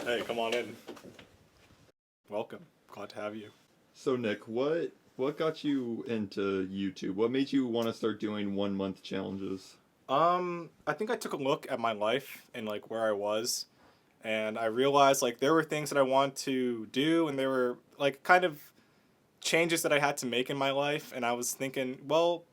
Hey, come on in. Welcome. Glad to have you. So Nick, what got you into YouTube? What made you want to start doing 1 month challenges? I think I took a look at my life and like where I was, and I realized like there were things that I want to do, and there were like kind of changes that I had to make in my life, and I was thinking, well,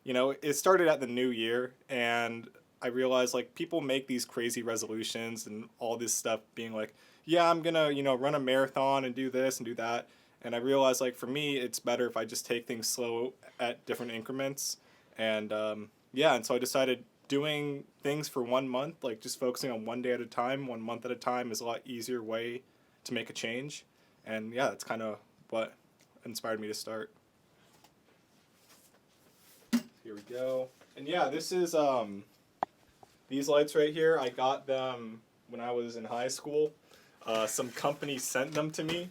it started at the new year, and I realized like people make these crazy resolutions and all this stuff being like, yeah, I'm gonna, run a marathon and do this and do that. And I realized like for me, it's better if I just take things slow at different increments. And yeah, and so I decided doing things for 1 month, like just focusing on one day at a time, 1 month at a time is a lot easier way to make a change. And yeah, that's kind of what inspired me to start. Here we go. And yeah, this is these lights right here. I got them when I was in high school. Some company sent them to me,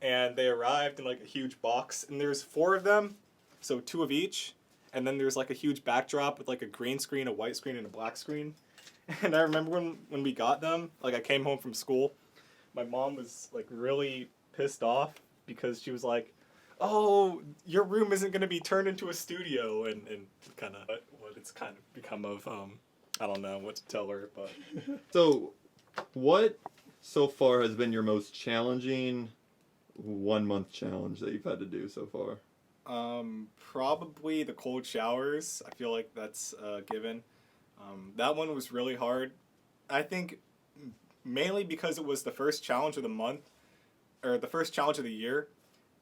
and they arrived in like a huge box. And there's four of them, so two of each. And then there's like a huge backdrop with like a green screen, a white screen, and a black screen. And I remember when we got them, like I came home from school, my mom was like really pissed off because she was like, "Oh, your room isn't going to be turned into a studio," and kind of what it's kind of become of. I don't know what to tell her, but So, what so far has been your most challenging 1 month challenge that you've had to do so far? probably the cold showers. I feel like that's a given. That one was really hard. I think mainly because it was the first challenge of the month or the first challenge of the year,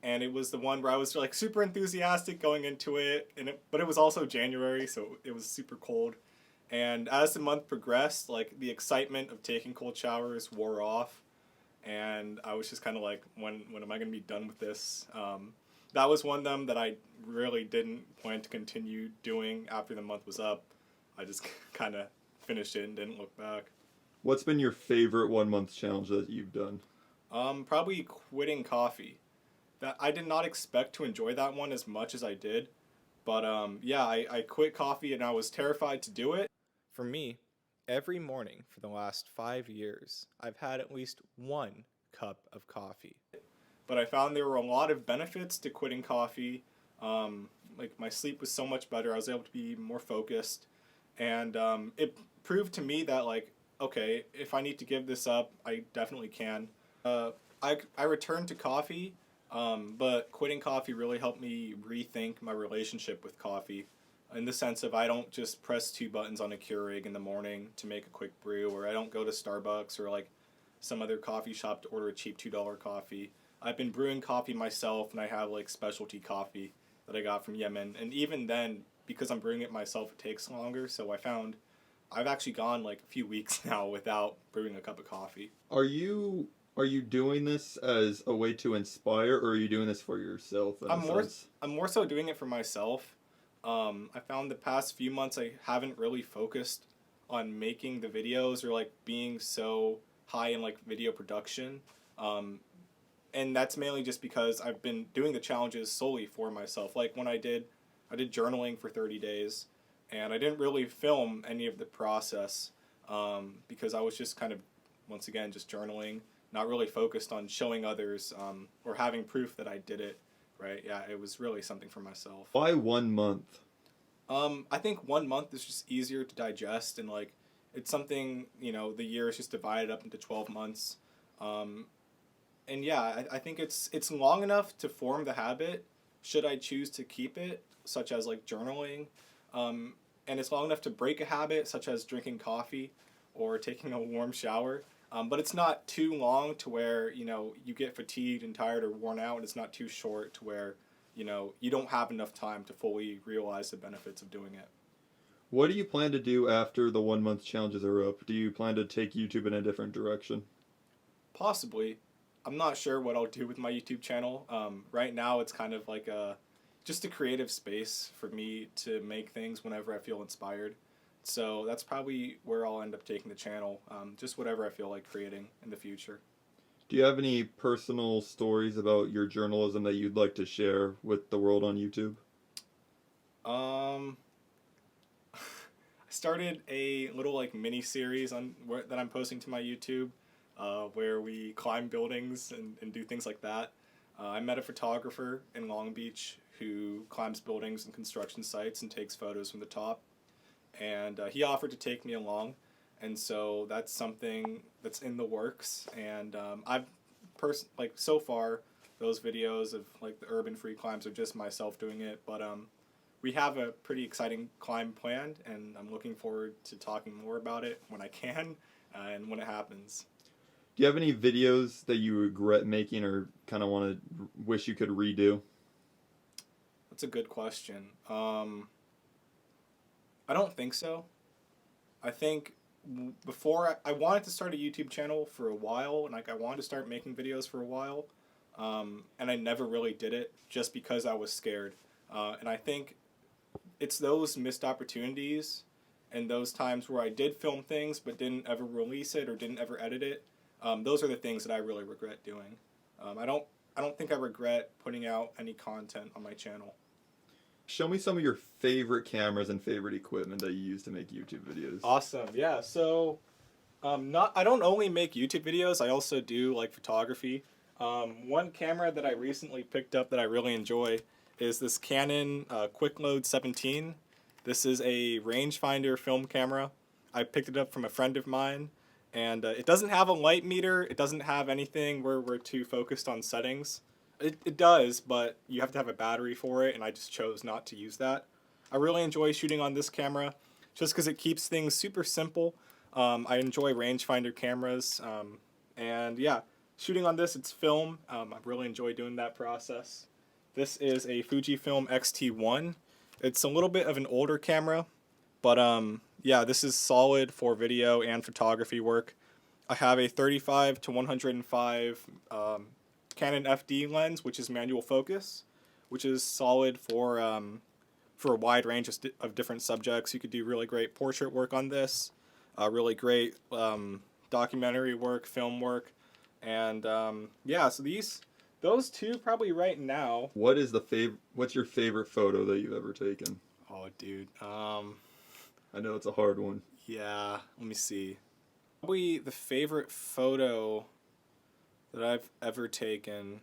and it was the one where I was like super enthusiastic going into it, but it was also January, so it was super cold. And as the month progressed, like the excitement of taking cold showers wore off, and I was just kind of like, when am I gonna be done with this? That was one of them that I really didn't plan to continue doing after the month was up. I just kind of finished it and didn't look back. What's been your favorite 1 month challenge that you've done? Probably quitting coffee. That I did not expect to enjoy that one as much as I did, but yeah, I quit coffee and I was terrified to do it. For me, every morning for the last 5 years, I've had at least 1 cup of coffee. But I found there were a lot of benefits to quitting coffee. Like my sleep was so much better. I was able to be more focused, and it proved to me that like, okay, if I need to give this up, I definitely can. Uh, I returned to coffee, but quitting coffee really helped me rethink my relationship with coffee, in the sense of I don't just press two buttons on a Keurig in the morning to make a quick brew, or I don't go to Starbucks or like some other coffee shop to order a cheap $2 coffee. I've been brewing coffee myself, and I have like specialty coffee that I got from Yemen. And even then, because I'm brewing it myself, it takes longer. So I found I've actually gone like a few weeks now without brewing a cup of coffee. Are you are you doing this as a way to inspire, or are you doing this for yourself in I'm a more sense? I'm more so doing it for myself. I found the past few months I haven't really focused on making the videos or like being so high in like video production. Um, and that's mainly just because I've been doing the challenges solely for myself. Like when I did journaling for 30 days, and I didn't really film any of the process because I was just kind of, once again, just journaling, not really focused on showing others or having proof that I did it. Right? Yeah, it was really something for myself. Why 1 month? I think 1 month is just easier to digest, and like it's something, the year is just divided up into 12 months. Um, and yeah, I think it's long enough to form the habit should I choose to keep it, such as like journaling, um, and it's long enough to break a habit, such as drinking coffee or taking a warm shower. But it's not too long to where you get fatigued and tired or worn out, and it's not too short to where you don't have enough time to fully realize the benefits of doing it. What do you plan to do after the 1 month challenges are up? Do you plan to take YouTube in a different direction? Possibly. I'm not sure what I'll do with my YouTube channel. Right now, it's kind of like just a creative space for me to make things whenever I feel inspired. So that's probably where I'll end up taking the channel. Just whatever I feel like creating in the future. Do you have any personal stories about your journalism that you'd like to share with the world on YouTube? Um, I started a little like mini series that I'm posting to my YouTube. where we climb buildings and do things like that. I met a photographer in Long Beach who climbs buildings and construction sites and takes photos from the top. And he offered to take me along. And so that's something that's in the works. And I've, so far, those videos of like the urban free climbs are just myself doing it. But we have a pretty exciting climb planned, and I'm looking forward to talking more about it when I can and when it happens. Do you have any videos that you regret making or kind of want to wish you could redo? That's a good question. I don't think so. I think before I wanted to start a YouTube channel for a while, and like I wanted to start making videos for a while, and I never really did it just because I was scared. And I think it's those missed opportunities and those times where I did film things but didn't ever release it or didn't ever edit it. Those are the things that I really regret doing. I don't think I regret putting out any content on my channel. Show me some of your favorite cameras and favorite equipment that you use to make YouTube videos. Awesome. Yeah. So, I don't only make YouTube videos. I also do like photography. One camera that I recently picked up that I really enjoy is this Canon Quick Load 17. This is a rangefinder film camera. I picked it up from a friend of mine, and it doesn't have a light meter. It doesn't have anything where we're too focused on settings. It does, but you have to have a battery for it, and I just chose not to use that. I really enjoy shooting on this camera just because it keeps things super simple. I enjoy rangefinder cameras, and yeah, shooting on this, it's film. I really enjoy doing that process. This is a Fujifilm X-T1. It's a little bit of an older camera, but yeah, this is solid for video and photography work. I have a 35 to 105 Canon FD lens, which is manual focus, which is solid for a wide range of different subjects. You could do really great portrait work on this, really great documentary work, film work, and yeah. So those two probably right now. What's your favorite photo that you've ever taken? Oh, dude. I know it's a hard one. Yeah. Let me see. Probably the favorite photo that I've ever taken.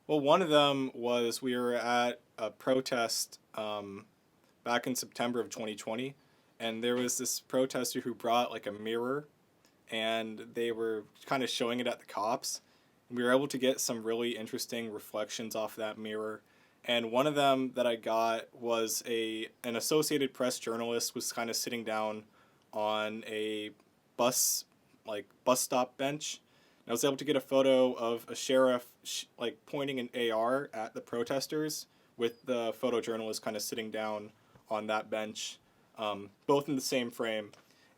Well, one of them was we were at a protest back in September of 2020, and there was this protester who brought like a mirror, and they were kind of showing it at the cops. And we were able to get some really interesting reflections off that mirror. And one of them that I got was an Associated Press journalist was kind of sitting down on a bus stop bench. I was able to get a photo of a sheriff pointing an AR at the protesters with the photojournalist kind of sitting down on that bench, both in the same frame.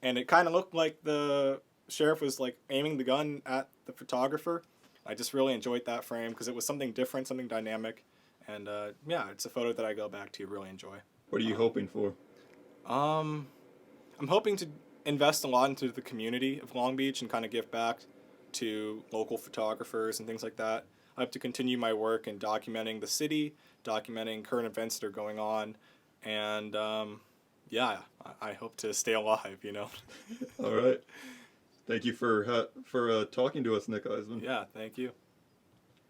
And it kind of looked like the sheriff was like aiming the gun at the photographer. I just really enjoyed that frame because it was something different, something dynamic. And yeah, it's a photo that I go back to really enjoy. What are you hoping for? I'm hoping to invest a lot into the community of Long Beach and kind of give back to local photographers and things like that. I hope to continue my work in documenting the city, documenting current events that are going on, and yeah, I hope to stay alive, you know. All right. Thank you for talking to us, Nick Eismann. Yeah, thank you.